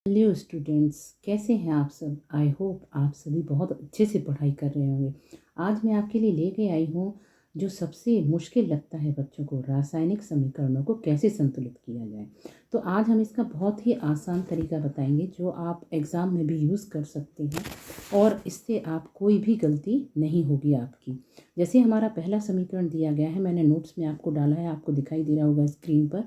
Hello students, कैसे हैं आप सब। आई होप आप सभी बहुत अच्छे से पढ़ाई कर रहे होंगे। आज मैं आपके लिए लेके आई हूँ जो सबसे मुश्किल लगता है बच्चों को, रासायनिक समीकरणों को कैसे संतुलित किया जाए। तो आज हम इसका बहुत ही आसान तरीका बताएंगे जो आप एग्ज़ाम में भी यूज़ कर सकते हैं और इससे आप कोई भी गलती नहीं होगी आपकी। जैसे हमारा पहला समीकरण दिया गया है, मैंने नोट्स में आपको डाला है, आपको दिखाई दे रहा होगा स्क्रीन पर।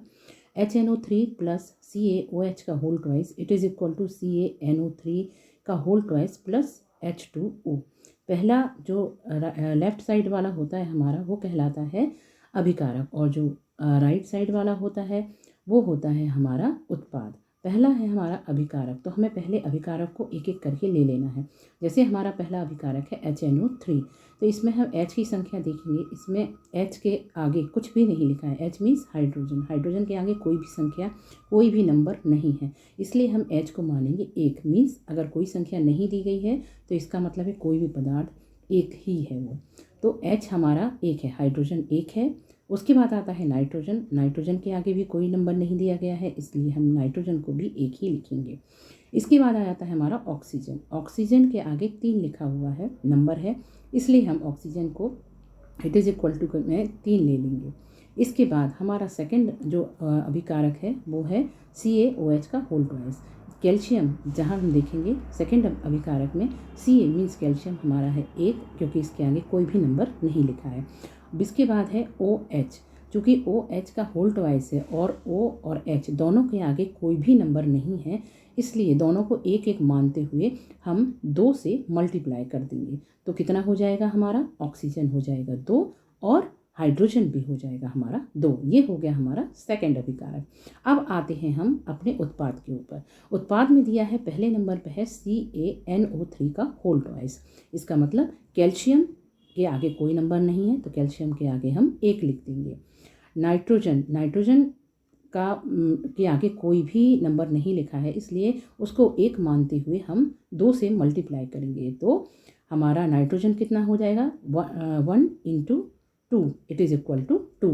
HNO3 प्लस CaOH का whole twice it is equal to CaNO3 का होल ट्वाइस प्लस H2O। पहला जो लेफ्ट साइड वाला होता है हमारा, वो कहलाता है अभिकारक, और जो राइट साइड वाला होता है वो होता है हमारा उत्पाद। पहला है हमारा अभिकारक, तो हमें पहले अभिकारक को एक एक करके ले लेना है। जैसे हमारा पहला अभिकारक है HNO3, तो इसमें हम H की संख्या देखेंगे। इसमें H के आगे कुछ भी नहीं लिखा है। H मीन्स हाइड्रोजन, हाइड्रोजन के आगे कोई भी संख्या, कोई भी नंबर नहीं है, इसलिए हम H को मानेंगे एक। मीन्स अगर कोई संख्या नहीं दी गई है तो इसका मतलब है कोई भी पदार्थ एक ही है वो। तो H हमारा एक है, हाइड्रोजन एक है। उसके बाद आता है नाइट्रोजन। नाइट्रोजन के आगे भी कोई नंबर नहीं दिया गया है, इसलिए हम नाइट्रोजन को भी एक ही लिखेंगे। इसके बाद आ जाता है हमारा ऑक्सीजन। ऑक्सीजन के आगे 3 लिखा हुआ है, नंबर है, इसलिए हम ऑक्सीजन को इट इज़ इक्वल टू में 3 ले लेंगे। इसके बाद हमारा सेकंड जो अभिकारक है वो है CaOH का होल ट्वाइस। कैल्शियम जहाँ हम देखेंगे सेकंड अभिकारक में Ca मीन्स कैल्शियम हमारा है एक, क्योंकि इसके आगे कोई भी नंबर नहीं लिखा है। इसके बाद है OH, चूँकि OH का होल ट्वाइस है और O और H दोनों के आगे कोई भी नंबर नहीं है, इसलिए दोनों को एक एक मानते हुए हम 2 से मल्टीप्लाई कर देंगे। तो कितना हो जाएगा हमारा, ऑक्सीजन हो जाएगा 2 और हाइड्रोजन भी हो जाएगा हमारा 2। ये हो गया हमारा सेकंड अभिकारक। अब आते हैं हम अपने उत्पाद के ऊपर। उत्पाद में दिया है पहले नंबर पर है CaNO3 का होल ट्वाइस। इसका मतलब कैल्शियम के आगे कोई नंबर नहीं है, तो कैल्शियम के आगे हम 1 लिख देंगे। नाइट्रोजन, नाइट्रोजन के आगे कोई भी नंबर नहीं लिखा है, इसलिए उसको 1 मानते हुए हम 2 से मल्टीप्लाई करेंगे। तो हमारा नाइट्रोजन कितना हो जाएगा, 1 into 2 it is equal to 2।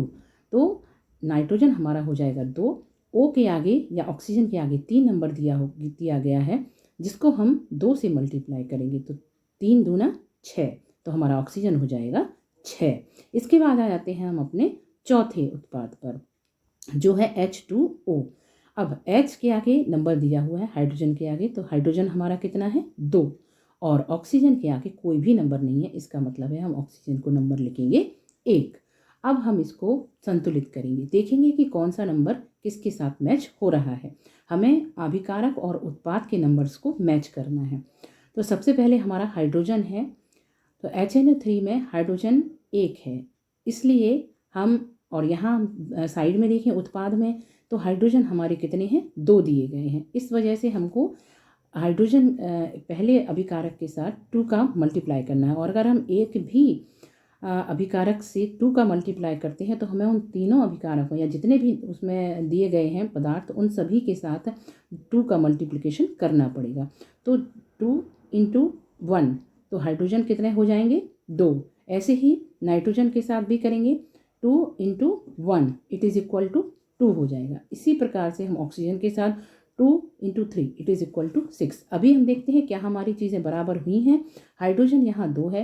तो नाइट्रोजन हमारा हो जाएगा 2। O के आगे या ऑक्सीजन के आगे 3 नंबर दिया गया है, जिसको हम 2 से मल्टीप्लाई करेंगे, तो 3 दूना 6, तो हमारा ऑक्सीजन हो जाएगा 6। इसके बाद आ जाते हैं हम अपने चौथे उत्पाद पर, जो है H2O। अब H के आगे नंबर दिया हुआ है हाइड्रोजन के आगे, तो हाइड्रोजन हमारा कितना है 2, और ऑक्सीजन के आगे कोई भी नंबर नहीं है, इसका मतलब है हम ऑक्सीजन को नंबर लिखेंगे 1। अब हम इसको संतुलित करेंगे, देखेंगे कि कौन सा नंबर किसके साथ मैच हो रहा है। हमें अभिकारक और उत्पाद के नंबर्स को मैच करना है। तो सबसे पहले हमारा हाइड्रोजन है, तो HNO3 में हाइड्रोजन 1 है, इसलिए हम, और यहाँ साइड में देखें उत्पाद में, तो हाइड्रोजन हमारे कितने हैं, 2 दिए गए हैं। इस वजह से हमको हाइड्रोजन पहले अभिकारक के साथ 2 का मल्टीप्लाई करना है, और अगर हम एक भी अभिकारक से 2 का मल्टीप्लाई करते हैं तो हमें उन तीनों अभिकारकों या जितने भी उसमें दिए गए हैं पदार्थ, उन सभी के साथ 2 का मल्टीप्लिकेशन करना पड़ेगा। तो 2 इंटू 1, तो हाइड्रोजन कितने हो जाएंगे 2। ऐसे ही नाइट्रोजन के साथ भी करेंगे, 2 into 1 it is equal to 2 हो जाएगा। इसी प्रकार से हम ऑक्सीजन के साथ 2 into 3 it is equal to 6। अभी हम देखते हैं क्या हमारी चीज़ें बराबर हुई हैं। हाइड्रोजन यहाँ 2 है,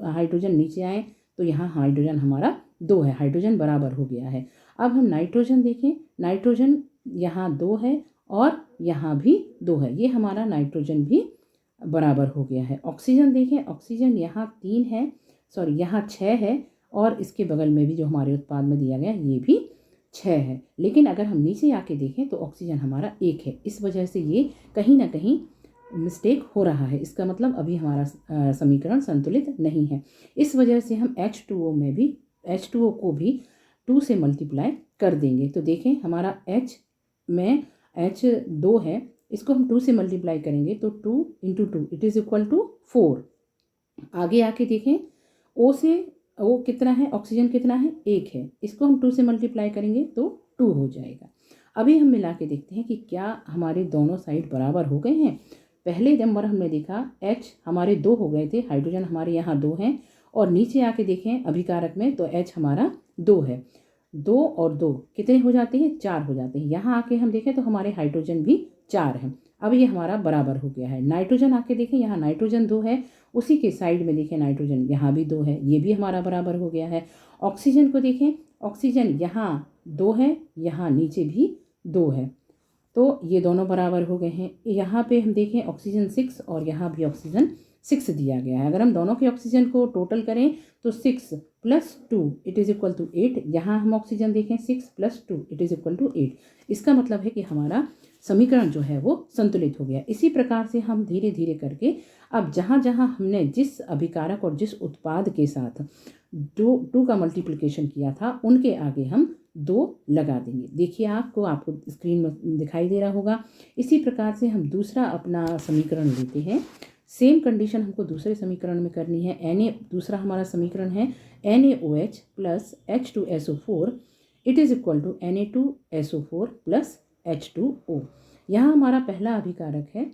हाइड्रोजन नीचे आए तो यहाँ हाइड्रोजन हमारा 2 है, हाइड्रोजन बराबर हो गया है। अब हम नाइट्रोजन देखें, नाइट्रोजन यहाँ 2 है और यहाँ भी 2 है, ये हमारा नाइट्रोजन भी बराबर हो गया है। ऑक्सीजन देखें, ऑक्सीजन यहाँ 3 है, सॉरी यहाँ 6 है, और इसके बगल में भी जो हमारे उत्पाद में दिया गया ये भी 6 है। लेकिन अगर हम नीचे आके देखें तो ऑक्सीजन हमारा 1 है, इस वजह से ये कहीं ना कहीं मिस्टेक हो रहा है। इसका मतलब अभी हमारा समीकरण संतुलित नहीं है। इस वजह से हम H2O को भी 2 से मल्टीप्लाई कर देंगे। तो देखें हमारा H में H2 है, इसको हम 2 से मल्टीप्लाई करेंगे तो 2 into 2 it is equal to 4। आगे आके देखें, O कितना है, ऑक्सीजन कितना है 1 है, इसको हम 2 से मल्टीप्लाई करेंगे तो 2 हो जाएगा। अभी हम मिला के देखते हैं कि क्या हमारे दोनों साइड बराबर हो गए हैं। पहले नंबर हमने देखा H हमारे 2 हो गए थे, हाइड्रोजन हमारे यहाँ 2 हैं, और नीचे आके देखें अभिकारक में तो H हमारा 2 है, 2 और 2 कितने हो जाते हैं, 4 हो जाते हैं। यहाँ आके हम देखें तो हमारे हाइड्रोजन भी 4 हैं। अब ये हमारा बराबर हो गया है। नाइट्रोजन आके देखें, यहाँ नाइट्रोजन 2 है, उसी के साइड में देखें नाइट्रोजन यहाँ भी 2 है, ये भी हमारा बराबर हो गया है। ऑक्सीजन को देखें, ऑक्सीजन यहाँ 2 है, यहाँ नीचे भी 2 है, तो ये दोनों बराबर हो गए हैं। यहाँ पे हम देखें ऑक्सीजन 6 और यहाँ भी ऑक्सीजन 6 दिया गया है। अगर हम दोनों के ऑक्सीजन को टोटल करें तो 6 + 2 इट इज़ इक्वल टू 8। यहाँ हम ऑक्सीजन देखें 6 + 2 इट इज़ इक्वल टू 8। इसका मतलब है कि हमारा समीकरण जो है वो संतुलित हो गया। इसी प्रकार से हम धीरे धीरे करके अब जहाँ जहाँ हमने जिस अभिकारक और जिस उत्पाद के साथ टू का मल्टीप्लिकेशन किया था उनके आगे हम 2 लगा देंगे। देखिए आपको स्क्रीन में दिखाई दे रहा होगा। इसी प्रकार से हम दूसरा अपना समीकरण लेते हैं। सेम कंडीशन हमको दूसरे समीकरण में करनी है। दूसरा हमारा समीकरण है NaOH + H2SO4 it is equal to Na2SO4 + H2O। यहाँ हमारा पहला अभिकारक है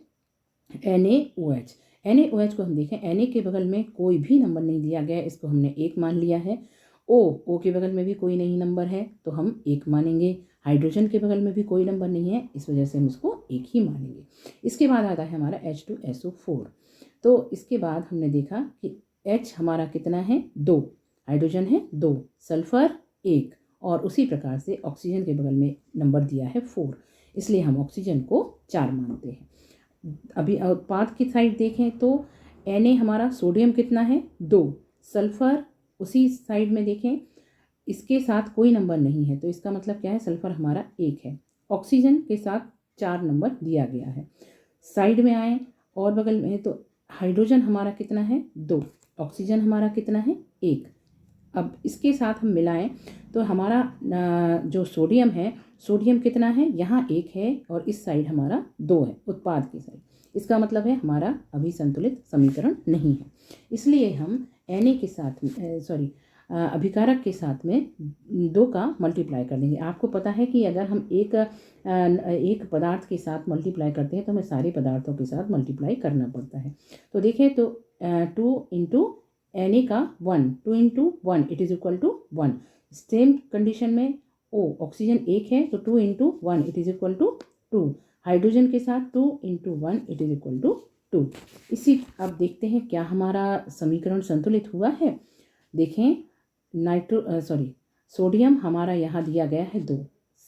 NaOH। NaOH को हम देखें, Na के बगल में कोई भी नंबर नहीं दिया गया है, इसको हमने 1 मान लिया है। O के बगल में भी कोई नहीं नंबर है तो हम 1 मानेंगे। हाइड्रोजन के बगल में भी कोई नंबर नहीं है, इस वजह से हम इसको 1 ही मानेंगे। इसके बाद आता है हमारा H2SO4। तो इसके बाद हमने देखा कि H हमारा कितना है 2, हाइड्रोजन है 2, सल्फ़र 1 और उसी प्रकार से ऑक्सीजन के बगल में नंबर दिया है 4, इसलिए हम ऑक्सीजन को 4 मानते हैं। अभी उत्पाद की साइड देखें तो Na हमारा सोडियम कितना है 2, सल्फ़र उसी साइड में देखें इसके साथ कोई नंबर नहीं है, तो इसका मतलब क्या है सल्फ़र हमारा 1 है। ऑक्सीजन के साथ 4 नंबर दिया गया है। साइड में आए और बगल में तो हाइड्रोजन हमारा कितना है 2, ऑक्सीजन हमारा कितना है 1। अब इसके साथ हम मिलाएं तो हमारा जो सोडियम है, सोडियम कितना है यहाँ 1 है और इस साइड हमारा 2 है उत्पाद की साइड। इसका मतलब है हमारा अभी संतुलित समीकरण नहीं है, इसलिए हम Na के साथ अभिकारक के साथ में 2 का मल्टीप्लाई कर देंगे। आपको पता है कि अगर हम एक पदार्थ के साथ मल्टीप्लाई करते हैं तो हमें सारे पदार्थों के साथ मल्टीप्लाई करना पड़ता है। तो देखें तो 2 × Na का 1, 2 × 1 it is equal to 1। Same condition में ऑक्सीजन 1 है तो 2 × 1 it is equal to 2। Hydrogen के साथ 2 × 1 इट इज़ इक्वल टू 2। अब देखते हैं क्या हमारा समीकरण संतुलित हुआ है। देखें सोडियम हमारा यहाँ दिया गया है 2,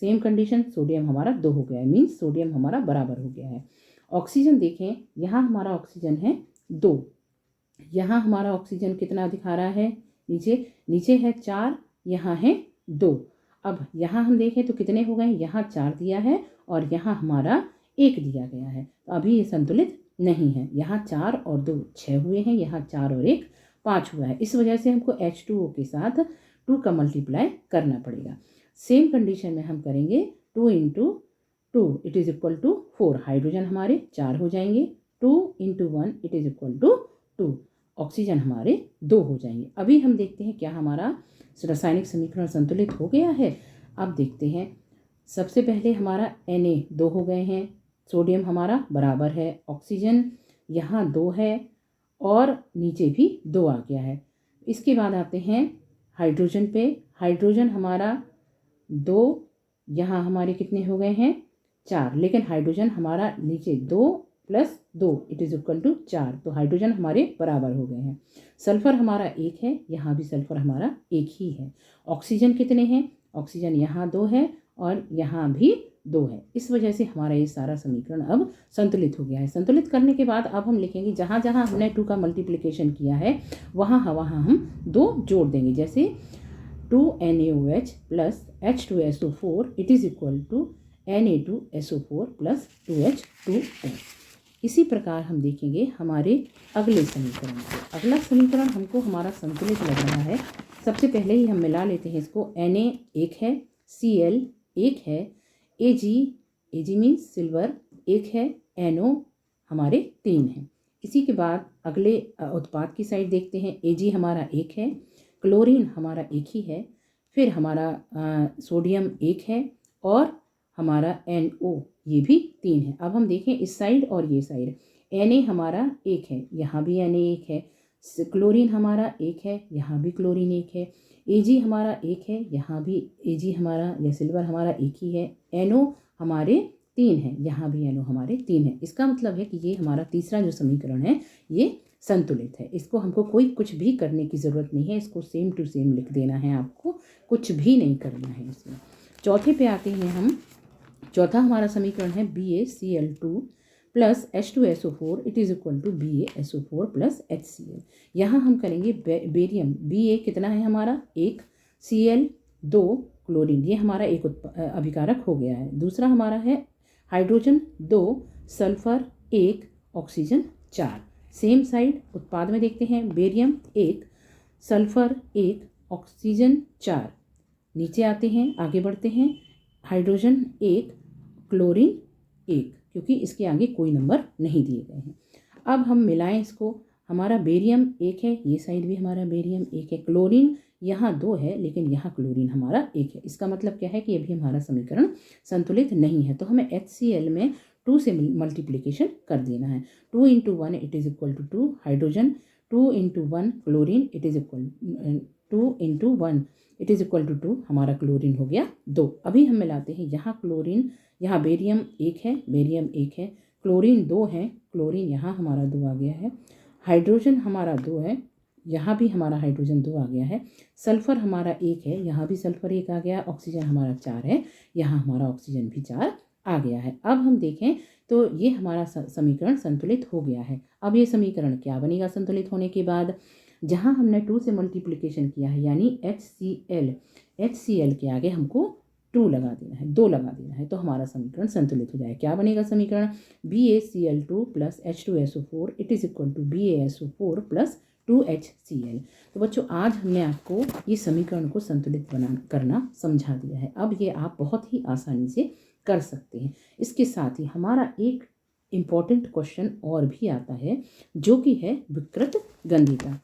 सेम कंडीशन सोडियम हमारा 2 हो गया है, मीन्स सोडियम हमारा बराबर हो गया है। ऑक्सीजन देखें, यहाँ हमारा ऑक्सीजन है 2, यहाँ हमारा ऑक्सीजन कितना दिखा रहा है नीचे है 4, यहाँ है 2। अब यहाँ हम देखें तो कितने हो गए, यहाँ 4 दिया है और यहाँ हमारा 1 दिया गया है, तो अभी ये संतुलित नहीं है। यहाँ 4 और 2 6 हुए हैं, यहाँ 4 और 1 5 हुआ है। इस वजह से हमको H2O के साथ 2 का मल्टीप्लाई करना पड़ेगा। सेम कंडीशन में हम करेंगे 2 × 2 it is equal to 4। Hydrogen हमारे 4 हो जाएंगे, 2 × 1 it is equal to 2। Oxygen हमारे 2 हो जाएंगे। अभी हम देखते हैं क्या हमारा रासायनिक समीकरण संतुलित हो गया है। अब देखते हैं, सबसे पहले हमारा Na 2 हो गए हैं, सोडियम हमारा बराबर है, ऑक्सीजन यहाँ 2 है और नीचे भी 2 आ गया है। इसके बाद आते हैं हाइड्रोजन पे। हाइड्रोजन हमारा 2, यहाँ हमारे कितने हो गए हैं 4, लेकिन हाइड्रोजन हमारा नीचे 2 + 2 इट इज़ इक्वल टू 4, तो हाइड्रोजन हमारे बराबर हो गए हैं। सल्फ़र हमारा 1 है, यहाँ भी सल्फ़र हमारा 1 ही है। ऑक्सीजन कितने हैं, ऑक्सीजन यहाँ 2 है और यहाँ भी 2 है। इस वजह से हमारा ये सारा समीकरण अब संतुलित हो गया है। संतुलित करने के बाद अब हम लिखेंगे जहाँ जहाँ हमने 2 का मल्टीप्लिकेशन किया है वहाँ हम 2 जोड़ देंगे। जैसे 2NaOH + H2SO4 it is equal to Na2SO4 + 2H2O। इसी प्रकार हम देखेंगे हमारे अगले समीकरण को। अगला समीकरण हमको हमारा संतुलित लग रहा है। सबसे पहले ही हम मिला लेते हैं इसको। Na 1 है, Cl 1 है, Ag मीन्स सिल्वर 1 है, NO हमारे 3 हैं। इसी के बाद अगले उत्पाद की साइड देखते हैं। Ag हमारा 1 है, क्लोरीन हमारा 1 ही है, फिर हमारा सोडियम 1 है और हमारा NO ये भी 3 है। अब हम देखें इस साइड और ये साइड। Na हमारा 1 है, यहाँ भी Na 1 है, क्लोरीन हमारा 1 है, यहाँ भी क्लोरीन 1 है, Ag हमारा 1 है, यहाँ भी Ag हमारा या सिल्वर हमारा 1 ही है, NO हमारे 3 है, यहाँ भी NO हमारे 3 है। इसका मतलब है कि ये हमारा तीसरा जो समीकरण है ये संतुलित है। इसको हमको कोई कुछ भी करने की ज़रूरत नहीं है, इसको सेम टू सेम लिख देना है, आपको कुछ भी नहीं करना है इसमें। चौथे पे आते हैं हम। चौथा हमारा समीकरण है BaCl2 plus H2SO4 it is equal to BaSO4 plus HCl। यहाँ हम करेंगे बेरियम, Ba कितना है हमारा 1, Cl 2, क्लोरीन, ये हमारा एक अभिकारक हो गया है। दूसरा हमारा है hydrogen 2, sulphur 1, oxygen 4। Same side उत्पाद में देखते हैं, बेरियम 1, सल्फर 1, ऑक्सीजन 4। नीचे आते हैं, आगे बढ़ते हैं, हाइड्रोजन 1, क्लोरीन 1, क्योंकि इसके आगे कोई नंबर नहीं दिए गए हैं। अब हम मिलाएं इसको, हमारा बेरियम 1 है, ये साइड भी हमारा बेरियम 1 है, क्लोरीन यहाँ 2 है लेकिन यहाँ क्लोरीन हमारा 1 है। इसका मतलब क्या है कि अभी हमारा समीकरण संतुलित नहीं है, तो हमें HCl में 2 से मल्टीप्लिकेशन कर देना है। 2 × 1 it is equal to 2 hydrogen, 2 × 1 chlorine it is equal 2 × 1 it is equal to 2, हमारा क्लोरीन हो गया 2। अभी हम मिलाते हैं, यहाँ क्लोरीन, यहाँ बेरियम 1 है, बेरियम 1 है, क्लोरीन 2 है, क्लोरीन यहाँ हमारा 2 आ गया है, हाइड्रोजन हमारा 2 है, यहाँ भी हमारा हाइड्रोजन 2 आ गया है, सल्फर हमारा 1 है, यहाँ भी सल्फर 1 आ गया, ऑक्सीजन हमारा 4 है, यहाँ हमारा ऑक्सीजन भी 4 आ गया है। अब हम देखें तो ये हमारा समीकरण संतुलित हो गया है। अब ये समीकरण क्या बनेगा संतुलित होने के बाद, जहाँ हमने 2 से मल्टीप्लिकेशन किया है यानी HCl के आगे हमको 2 लगा देना है, 2 लगा देना है, तो हमारा समीकरण संतुलित हो जाए। क्या बनेगा समीकरण, BaCl2 plus H2SO4 it is equal to BaSO4 plus 2HCl। तो बच्चों आज हमने आपको ये समीकरण को संतुलित करना समझा दिया है। अब ये आप बहुत ही आसानी से कर सकते हैं। इसके साथ ही हमारा एक इम्पॉर्टेंट क्वेश्चन और भी आता है जो कि है विकृत गंधिता।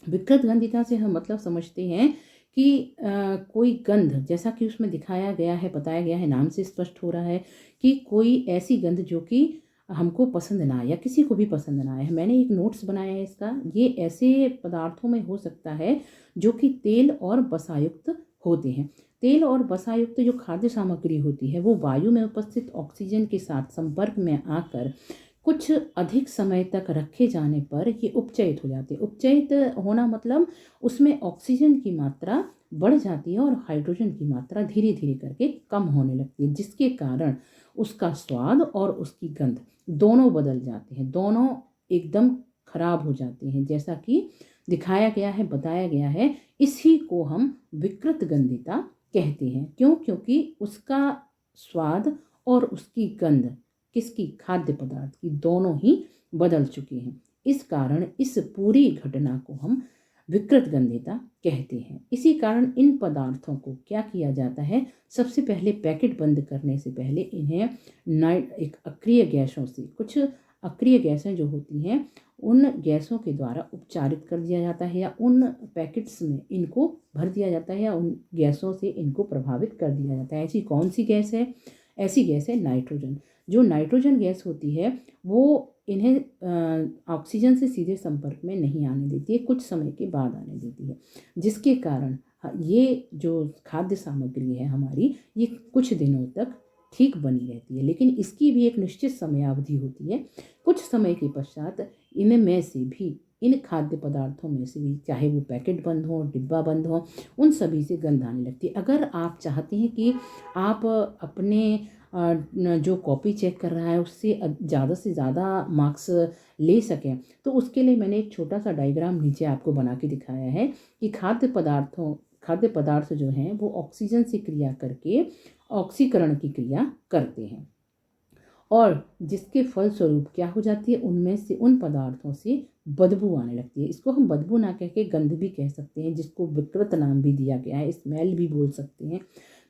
विकृत गंधिता से हम मतलब समझते हैं कि कोई गंध, जैसा कि उसमें दिखाया गया है, बताया गया है, नाम से स्पष्ट हो रहा है कि कोई ऐसी गंध जो कि हमको पसंद ना आए या किसी को भी पसंद ना आए। मैंने एक नोट्स बनाया है इसका। ये ऐसे पदार्थों में हो सकता है जो कि तेल और वसायुक्त होते हैं। तेल और वसायुक्त जो खाद्य सामग्री होती है वो वायु में उपस्थित ऑक्सीजन के साथ संपर्क में आकर कुछ अधिक समय तक रखे जाने पर ये उपचयित हो जाते हैं। उपचयित होना मतलब उसमें ऑक्सीजन की मात्रा बढ़ जाती है और हाइड्रोजन की मात्रा धीरे धीरे करके कम होने लगती है, जिसके कारण उसका स्वाद और उसकी गंध दोनों बदल जाते हैं, दोनों एकदम खराब हो जाते हैं, जैसा कि दिखाया गया है, बताया गया है। इसी को हम विकृत गंधिता कहते हैं। क्यों? क्योंकि उसका स्वाद और उसकी गंध किसकी, खाद्य पदार्थ की, दोनों ही बदल चुके हैं। इस कारण इस पूरी घटना को हम विकृत गंधिता कहते हैं। इसी कारण इन पदार्थों को क्या किया जाता है, सबसे पहले पैकेट बंद करने से पहले इन्हें एक अक्रिय गैसों से, कुछ अक्रिय गैसें जो होती हैं उन गैसों के द्वारा उपचारित कर दिया जाता है, या उन पैकेट्स में इनको भर दिया जाता है, या उन गैसों से इनको प्रभावित कर दिया जाता है। ऐसी कौन सी गैस है? ऐसी गैस है नाइट्रोजन। जो नाइट्रोजन गैस होती है वो इन्हें ऑक्सीजन से सीधे संपर्क में नहीं आने देती है, कुछ समय के बाद आने देती है, जिसके कारण ये जो खाद्य सामग्री है हमारी, ये कुछ दिनों तक ठीक बनी रहती है। लेकिन इसकी भी एक निश्चित समयावधि होती है। कुछ समय के पश्चात इनमें से भी, इन खाद्य पदार्थों में से भी, चाहे वो पैकेट बंद हो, डिब्बा बंद हो, उन सभी से गंध आने लगती है। अगर आप चाहते हैं कि आप अपने जो कॉपी चेक कर रहा है उससे ज़्यादा से ज़्यादा मार्क्स ले सकें, तो उसके लिए मैंने एक छोटा सा डायग्राम नीचे आपको बना के दिखाया है कि खाद्य पदार्थ जो हैं वो ऑक्सीजन से क्रिया करके ऑक्सीकरण की क्रिया करते हैं, और जिसके फलस्वरूप क्या हो जाती है, उनमें से, उन पदार्थों से बदबू आने लगती है। इसको हम बदबू ना कह के गंध भी कह सकते हैं, जिसको विकृत नाम भी दिया गया है, स्मेल भी बोल सकते हैं।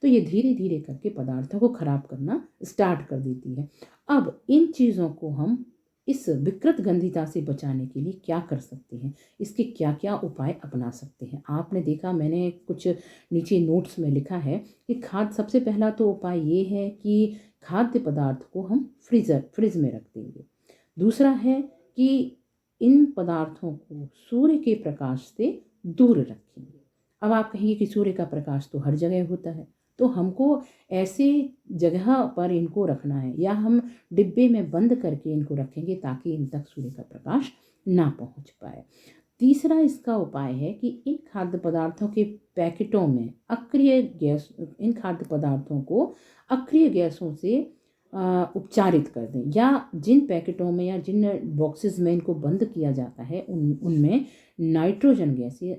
तो ये धीरे धीरे करके पदार्थों को खराब करना स्टार्ट कर देती है। अब इन चीज़ों को हम इस विकृत गंधिता से बचाने के लिए क्या कर सकते हैं, इसके क्या क्या उपाय अपना सकते हैं। आपने देखा, मैंने कुछ नीचे नोट्स में लिखा है कि सबसे पहला तो उपाय ये है कि खाद्य पदार्थ को हम फ्रिज में रख देंगे। दूसरा है कि इन पदार्थों को सूर्य के प्रकाश से दूर रखेंगे। अब आप कहेंगे कि सूर्य का प्रकाश तो हर जगह होता है, तो हमको ऐसे जगह पर इनको रखना है या हम डिब्बे में बंद करके इनको रखेंगे ताकि इन तक सूर्य का प्रकाश ना पहुंच पाए। तीसरा इसका उपाय है कि इन खाद्य पदार्थों के पैकेटों में अक्रिय गैस इन खाद्य पदार्थों को अक्रिय गैसों से उपचारित कर दें, या जिन पैकेटों में या जिन बॉक्सेस में इनको बंद किया जाता है उनमें नाइट्रोजन गैसें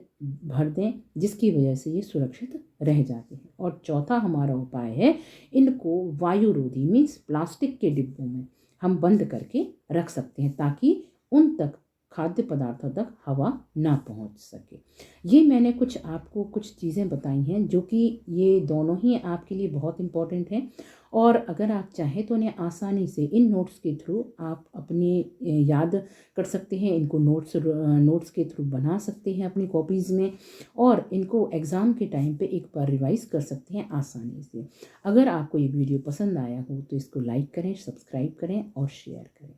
भर दें, जिसकी वजह से ये सुरक्षित रह जाते हैं। और चौथा हमारा उपाय है, इनको वायुरोधी मीन्स प्लास्टिक के डिब्बों में हम बंद करके रख सकते हैं ताकि उन तक खाद्य पदार्थों तक हवा ना पहुंच सके। ये मैंने आपको कुछ चीज़ें बताई हैं जो कि ये दोनों ही आपके लिए बहुत इम्पोर्टेंट हैं, और अगर आप चाहें तो इन्हें आसानी से इन नोट्स के थ्रू आप अपने याद कर सकते हैं, इनको नोट्स के थ्रू बना सकते हैं अपनी कॉपीज़ में, और इनको एग्ज़ाम के टाइम पे एक बार रिवाइज़ कर सकते हैं आसानी से। अगर आपको ये वीडियो पसंद आया हो तो इसको लाइक करें, सब्सक्राइब करें और शेयर करें।